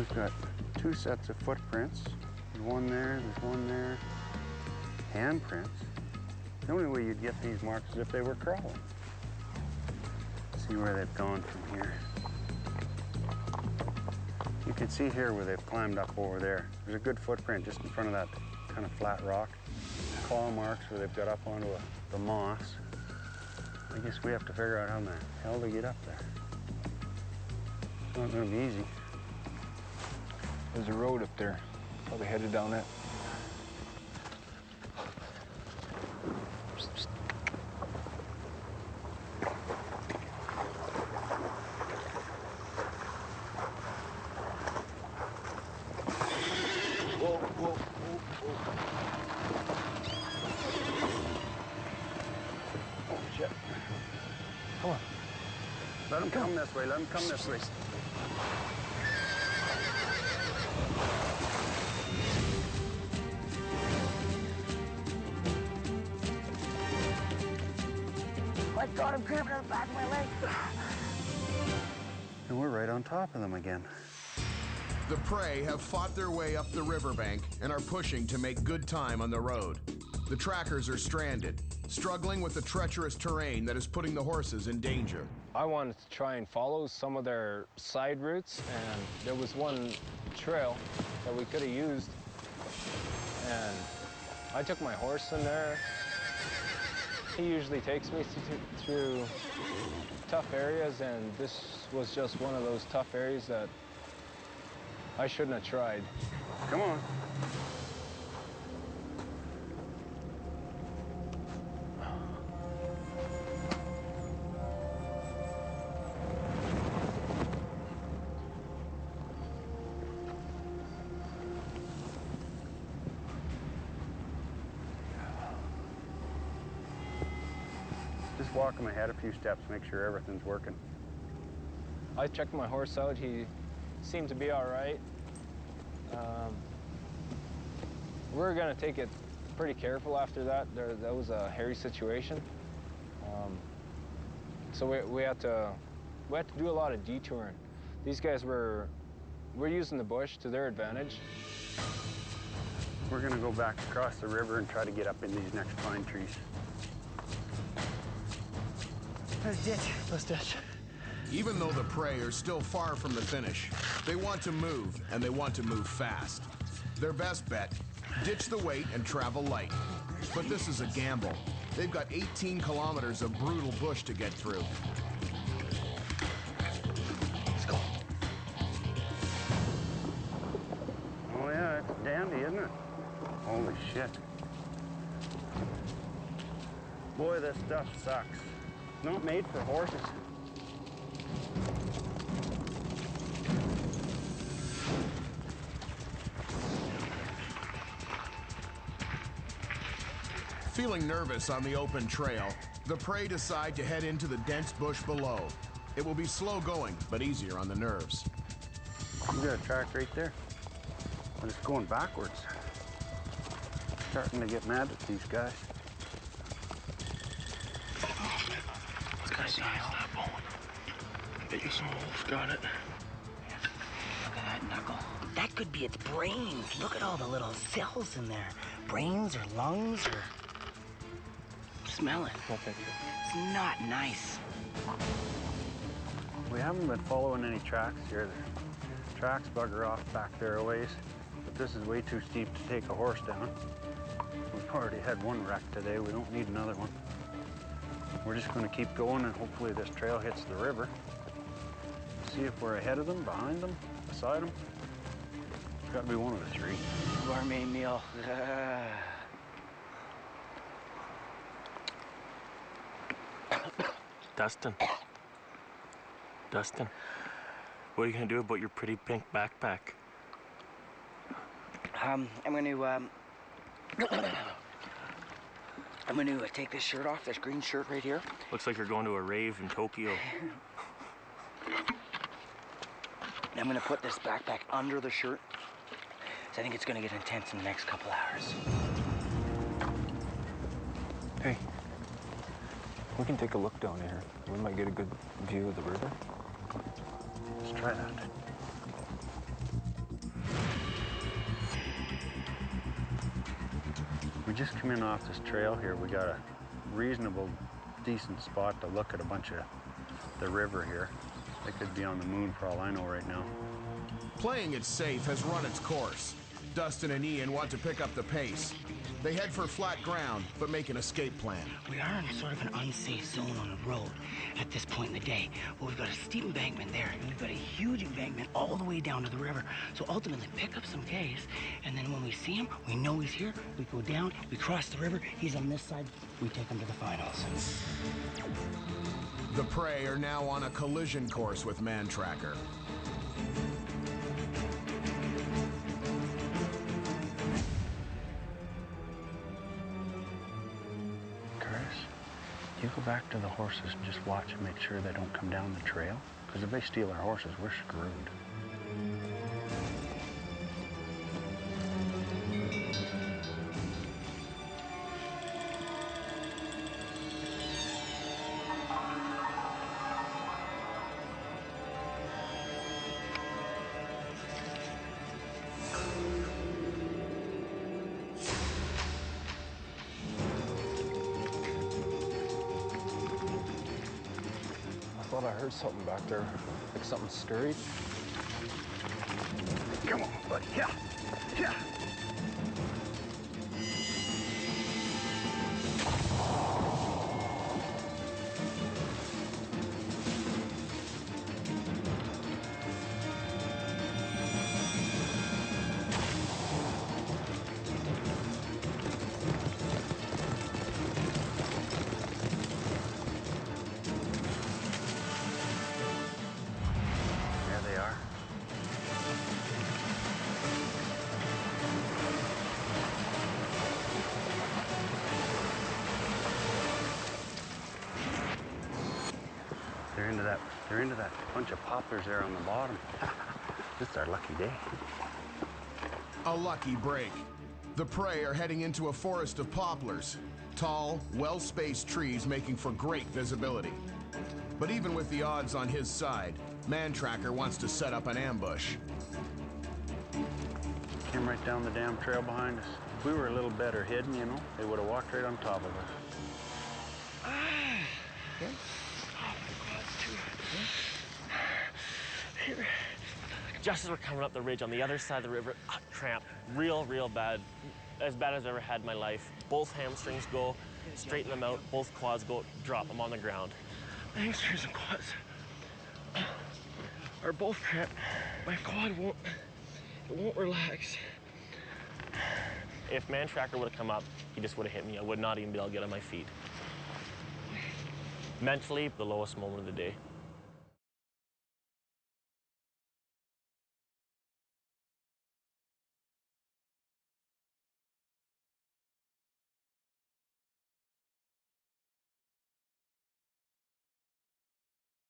We've got 2 sets of footprints. There's one there, there's one there. Handprints. The only way you'd get these marks is if they were crawling. See where they've gone from here. You can see here where they've climbed up over there. There's a good footprint just in front of that kind of flat rock. Claw marks where they've got up onto the moss. I guess we have to figure out how in the hell to get up there. It's not gonna be easy. There's a road up there. Probably headed down it. Whoa, whoa, whoa, whoa. Oh, shit. Come on. Let him come this way, let him come this way. My God, I'm cramping on the back of my leg. And we're right on top of them again. The prey have fought their way up the riverbank and are pushing to make good time on the road. The trackers are stranded, struggling with the treacherous terrain that is putting the horses in danger. I wanted to try and follow some of their side routes, and there was one trail that we could have used. And I took my horse in there. He usually takes me through tough areas, and this was just one of those tough areas that I shouldn't have tried. Come on. Just walk him ahead a few steps, make sure everything's working. I checked my horse out. He seemed to be all right. We were gonna take it pretty careful after that. That was a hairy situation. So we had to do a lot of detouring. These guys were using the bush to their advantage. We're gonna go back across the river and try to get up in these next pine trees. Let's ditch. Let's ditch. Even though the prey are still far from the finish, they want to move, and they want to move fast. Their best bet, ditch the weight and travel light. But this is a gamble. They've got 18 kilometers of brutal bush to get through. Let's go. Oh yeah, it's dandy, isn't it? Holy shit. Boy, this stuff sucks. Not made for horses. Feeling nervous on the open trail, the prey decide to head into the dense bush below. It will be slow going, but easier on the nerves. You got a track right there. But it's going backwards. Starting to get mad at these guys. It's got a size that bone. I bet you some wolf got it. Look at that knuckle. That could be its brains. Look at all the little cells in there. Brains or lungs or... Smell it. It's not nice. We haven't been following any tracks here. The tracks bugger off back there a ways, but this is way too steep to take a horse down. We've already had one wreck today. We don't need another one. We're just going to keep going, and hopefully this trail hits the river. See if we're ahead of them, behind them, beside them. It's got to be one of the three. Gourmet meal. Dustin, what are you gonna do about your pretty pink backpack? I'm gonna take this shirt off, this green shirt right here. Looks like you're going to a rave in Tokyo. I'm gonna put this backpack under the shirt. So I think it's gonna get intense in the next couple hours. Hey, we can take a look down here. We might get a good view of the river. Let's try that. We just come in off this trail here. We got a reasonable, decent spot to look at a bunch of the river here. They could be on the moon for all I know right now. Playing it safe has run its course. Dustin and Ian want to pick up the pace. They head for flat ground, but make an escape plan. We are in sort of an unsafe zone on the road at this point in the day. Well, we've got a steep embankment there, and we've got a huge embankment all the way down to the river. So ultimately, pick up some case, and then when we see him, we know he's here. We go down, we cross the river, he's on this side, we take him to the finals. The Prey are now on a collision course with Mantracker. You go back to the horses and just watch and make sure they don't come down the trail. Because if they steal our horses, we're screwed. I thought I heard something back there, like something scurried. Come on, buddy. Yeah. Yeah. There they are. They're into that bunch of poplars there on the bottom. This is our lucky day. A lucky break. The Prey are heading into a forest of poplars. Tall, well-spaced trees making for great visibility. But even with the odds on his side, Mantracker wants to set up an ambush. Came right down the damn trail behind us. If we were a little better hidden, you know, they would have walked right on top of us. Yeah. Just as we're coming up the ridge on the other side of the river, cramp, real bad. As bad as I've ever had in my life. Both hamstrings go, straighten them out, both quads go, drop them on the ground. My hamstrings and quads are both cramped. My quad won't relax. If Mantracker would have come up, he just would have hit me. I would not even be able to get on my feet. Mentally, the lowest moment of the day.